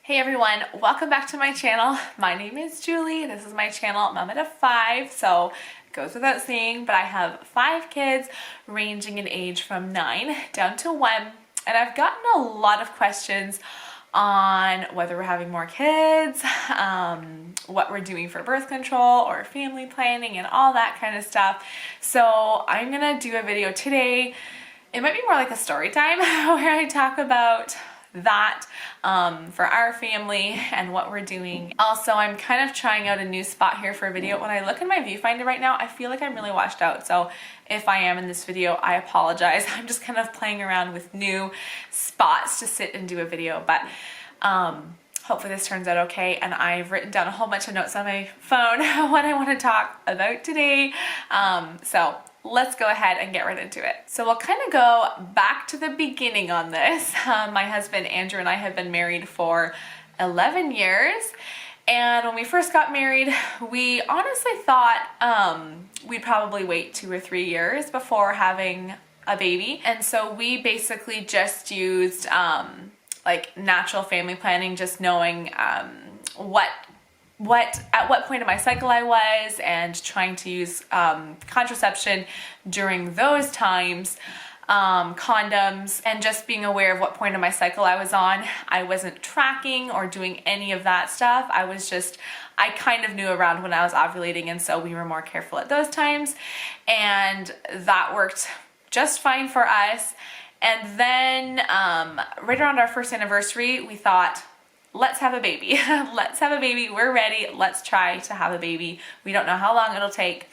Hey everyone, welcome back to my channel. My name is Julie. This is my channel, Mama to 5. So it goes without saying, but I have 5 kids ranging in age from 9 down to 1. And I've gotten a lot of questions on whether we're having more kids, what we're doing for birth control or family planning and all that kind of stuff. So I'm gonna do a video today. It might be more like a story time where I talk about that for our family and what we're doing. Also, I'm kind of trying out a new spot here for a video. When I look in my viewfinder right now, I feel like I'm really washed out. So if I am in this video, I apologize. I'm just kind of playing around with new spots to sit and do a video, but hopefully this turns out okay. And I've written down a whole bunch of notes on my phone what I want to talk about today. So let's go ahead and get right into it. So we'll kind of go back to the beginning on this. My husband Andrew and I have been married for 11 years. And when we first got married, we honestly thought we'd probably wait 2 or 3 years before having a baby. And so we basically just used like natural family planning, just knowing at what point in my cycle I was and trying to use contraception during those times, condoms, and just being aware of what point of my cycle I was on. I wasn't tracking or doing any of that stuff. I kind of knew around when I was ovulating, and so we were more careful at those times, and that worked just fine for us. And then right around our first anniversary, we thought, let's have a baby. Let's have a baby. We're ready. Let's try to have a baby. We don't know how long it'll take.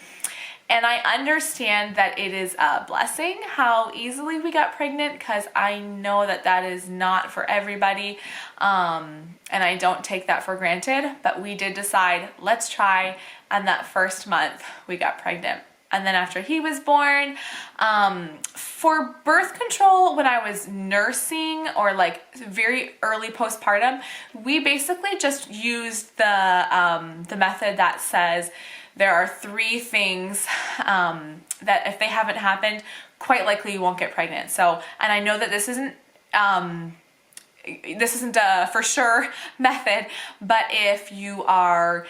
And I understand that it is a blessing how easily we got pregnant, because I know that that is not for everybody. And I don't take that for granted, but we did decide, let's try. And that first month we got pregnant. And then after he was born, for birth control, when I was nursing or like very early postpartum, we basically just used the method that says there are 3 things that if they haven't happened, quite likely you won't get pregnant. So, and I know that this isn't a for sure method, but if you are,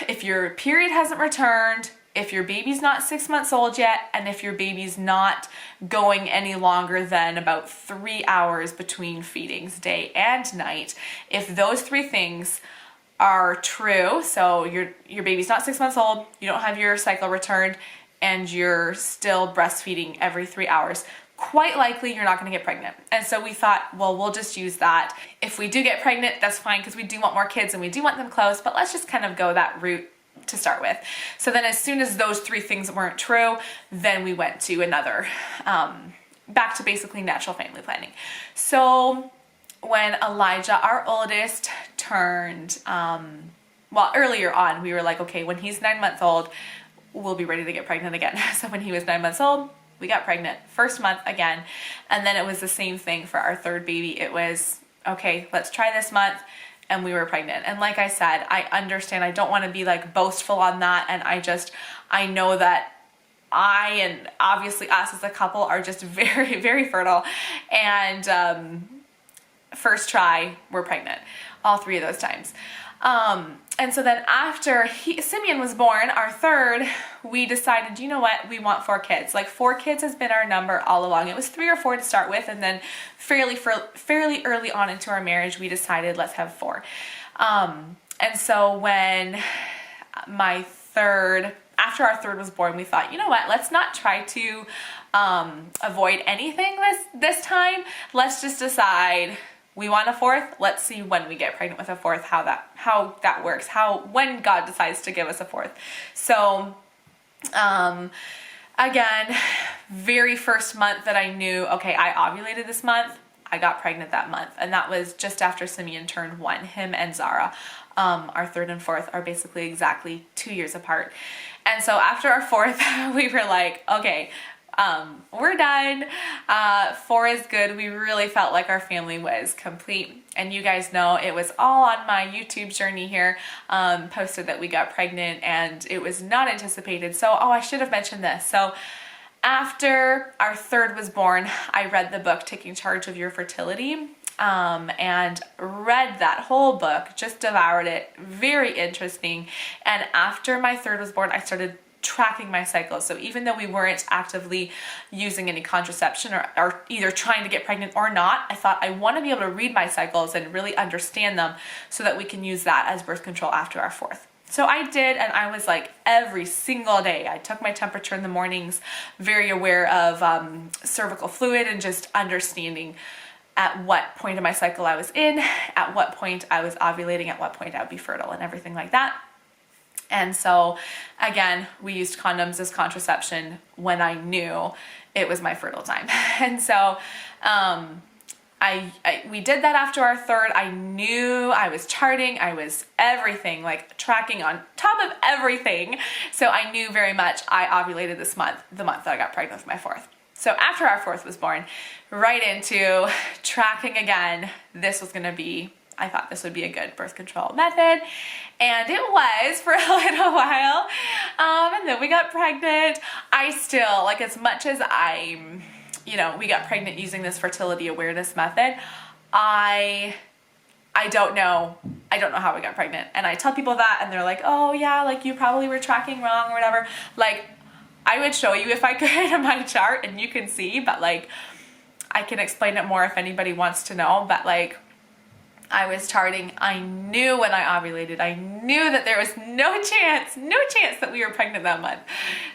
if your period hasn't returned, if your baby's not 6 months old yet, and if your baby's not going any longer than about 3 hours between feedings, day and night, if those 3 things are true, so your baby's not 6 months old, you don't have your cycle returned, and you're still breastfeeding every 3 hours, quite likely you're not going to get pregnant. And so we thought, well, we'll just use that. If we do get pregnant, that's fine, because we do want more kids and we do want them close, but let's just kind of go that route to start with. So then as soon as those 3 things weren't true, then we went to another, back to basically natural family planning. So when Elijah, our oldest, turned, well, earlier on, we were like, okay, when he's 9 months old, we'll be ready to get pregnant again. So when he was 9 months old, we got pregnant, first month again. And then it was the same thing for our third baby. It was, okay, let's try this month. And we were pregnant. And like I said, I understand, I don't want to be like boastful on that. And I know that I, and obviously us as a couple, are just very, very fertile. And first try, we're pregnant, all 3 of those times. And so then after Simeon was born, our third, we decided, you know what, we want 4 kids. Like 4 kids has been our number all along. It was 3 or 4 to start with, and then fairly early on into our marriage, we decided let's have 4. And so when after our third was born, we thought, you know what, let's not try to avoid anything this time. Let's just decide we want a 4th. Let's see when we get pregnant with a 4th, how that works, when God decides to give us a 4th. So, again, very first month that I knew, okay, I ovulated this month, I got pregnant that month. And that was just after Simeon turned 1, him and Zara. Our third and fourth are basically exactly 2 years apart. And so after our 4th, we were like, okay, we're done. 4 is good. We really felt like our family was complete. And you guys know it was all on my YouTube journey here, posted that we got pregnant, and it was not anticipated. So, I should have mentioned this. So after our third was born, I read the book Taking Charge of Your Fertility. and read that whole book, just devoured it. Very interesting. And after my third was born, I started tracking my cycles. So even though we weren't actively using any contraception or either trying to get pregnant or not, I thought I want to be able to read my cycles and really understand them so that we can use that as birth control after our fourth. So I did, and I was like every single day. I took my temperature in the mornings, very aware of cervical fluid and just understanding at what point of my cycle I was in, at what point I was ovulating, at what point I would be fertile and everything like that. And so again, we used condoms as contraception when I knew it was my fertile time. And so we did that after our third. I knew I was charting, I was everything, like tracking on top of everything. So I knew very much I ovulated this month, the month that I got pregnant with my fourth. So after our fourth was born, right into tracking again. This was gonna be, I thought this would be a good birth control method, and it was for a little while. And then we got pregnant. I still, like, as much as we got pregnant using this fertility awareness method, I don't know how we got pregnant. And I tell people that, and they're like, oh yeah, like you probably were tracking wrong or whatever. Like, I would show you if I could in my chart and you can see, but like, I can explain it more if anybody wants to know, but like, I was charting. I knew when I ovulated, I knew that there was no chance that we were pregnant that month.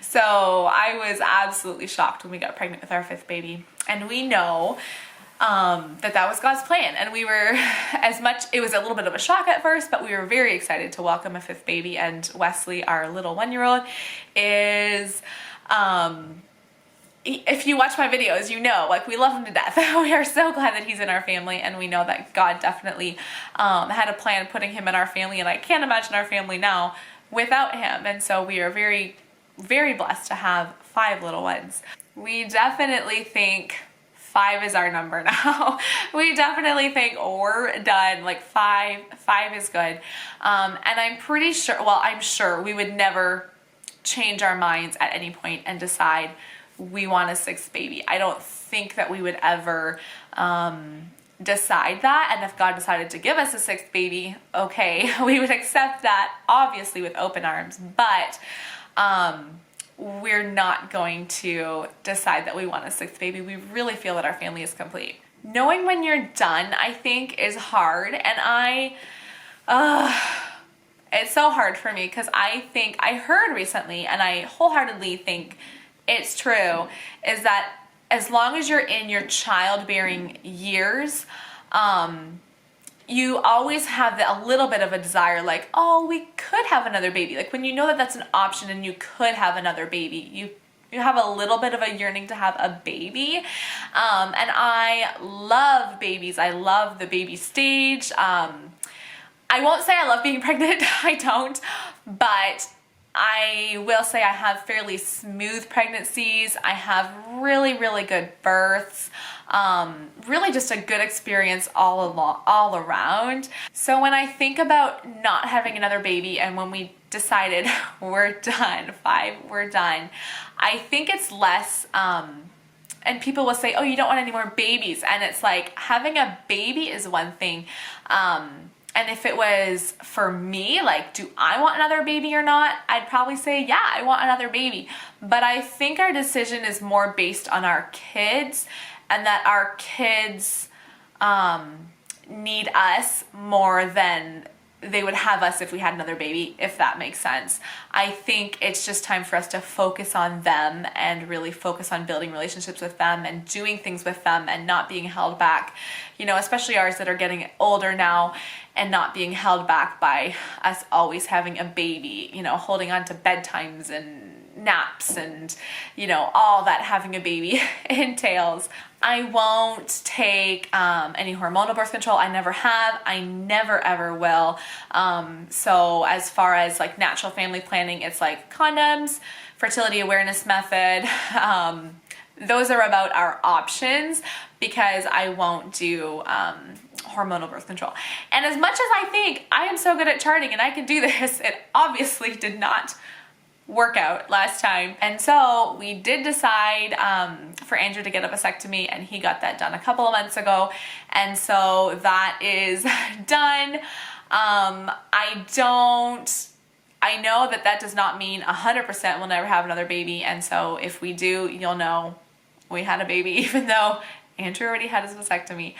So I was absolutely shocked when we got pregnant with our fifth baby. And we know that was God's plan. And we were, it was a little bit of a shock at first, but we were very excited to welcome a fifth baby. And Wesley, our little 1-year-old, is, if you watch my videos, you know, like, we love him to death. We are so glad that he's in our family, and we know that God definitely had a plan putting him in our family, and I can't imagine our family now without him. And so we are very, very blessed to have 5 little ones. We definitely think 5 is our number now. We definitely think we're done. Like 5 is good. And I'm pretty sure, well, I'm sure we would never change our minds at any point and decide we want a 6th baby. I don't think that we would ever decide that. And if God decided to give us a 6th baby, okay, we would accept that, obviously, with open arms. But we're not going to decide that we want a 6th baby. We really feel that our family is complete. Knowing when you're done, I think, is hard. And it's so hard for me, because I heard recently, and I wholeheartely think it's true, is that as long as you're in your childbearing years, you always have a little bit of a desire, like, oh, we could have another baby. Like, when you know that that's an option and you could have another baby, you have a little bit of a yearning to have a baby. And I love babies. I love the baby stage. I won't say I love being pregnant. I don't, but I will say I have fairly smooth pregnancies. I have really, really good births. Really just a good experience all around. So when I think about not having another baby, and when we decided we're done, 5, we're done, I think it's less, and people will say, oh, you don't want any more babies. And it's like, having a baby is one thing. And if it was for me, like, do I want another baby or not? I'd probably say, yeah, I want another baby. But I think our decision is more based on our kids, and that our kids need us more than they would have us if we had another baby, if that makes sense. I think it's just time for us to focus on them and really focus on building relationships with them and doing things with them and not being held back, especially ours that are getting older now, and not being held back by us always having a baby, holding on to bedtimes and naps and, all that having a baby entails. I won't take any hormonal birth control. I never have. I never ever will. So as far as like natural family planning, it's like condoms, fertility awareness method. Those are about our options, because I won't do hormonal birth control. And as much as I think I am so good at charting and I can do this, it obviously did not workout last time. And so we did decide for Andrew to get a vasectomy, and he got that done a couple of months ago. And so that is done. I know that does not mean 100% we'll never have another baby. And so if we do, you'll know we had a baby, even though Andrew already had his vasectomy.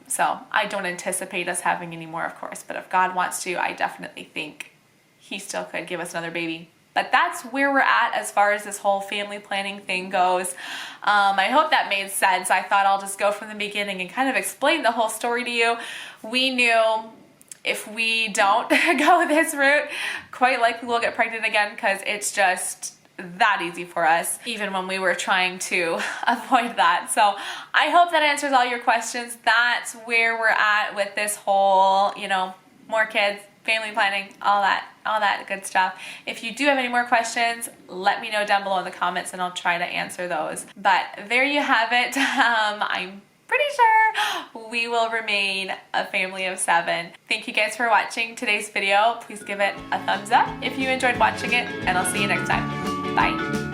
So I don't anticipate us having any more, of course, but if God wants to, I definitely think he still could give us another baby. But that's where we're at as far as this whole family planning thing goes. I hope that made sense. I thought I'll just go from the beginning and kind of explain the whole story to you. We knew if we don't go this route, quite likely we'll get pregnant again, because it's just that easy for us, even when we were trying to avoid that. So I hope that answers all your questions. That's where we're at with this whole, more kids, family planning, all that good stuff. If you do have any more questions, let me know down below in the comments and I'll try to answer those. But there you have it. I'm pretty sure we will remain a family of 7. Thank you guys for watching today's video. Please give it a thumbs up if you enjoyed watching it, and I'll see you next time. Bye.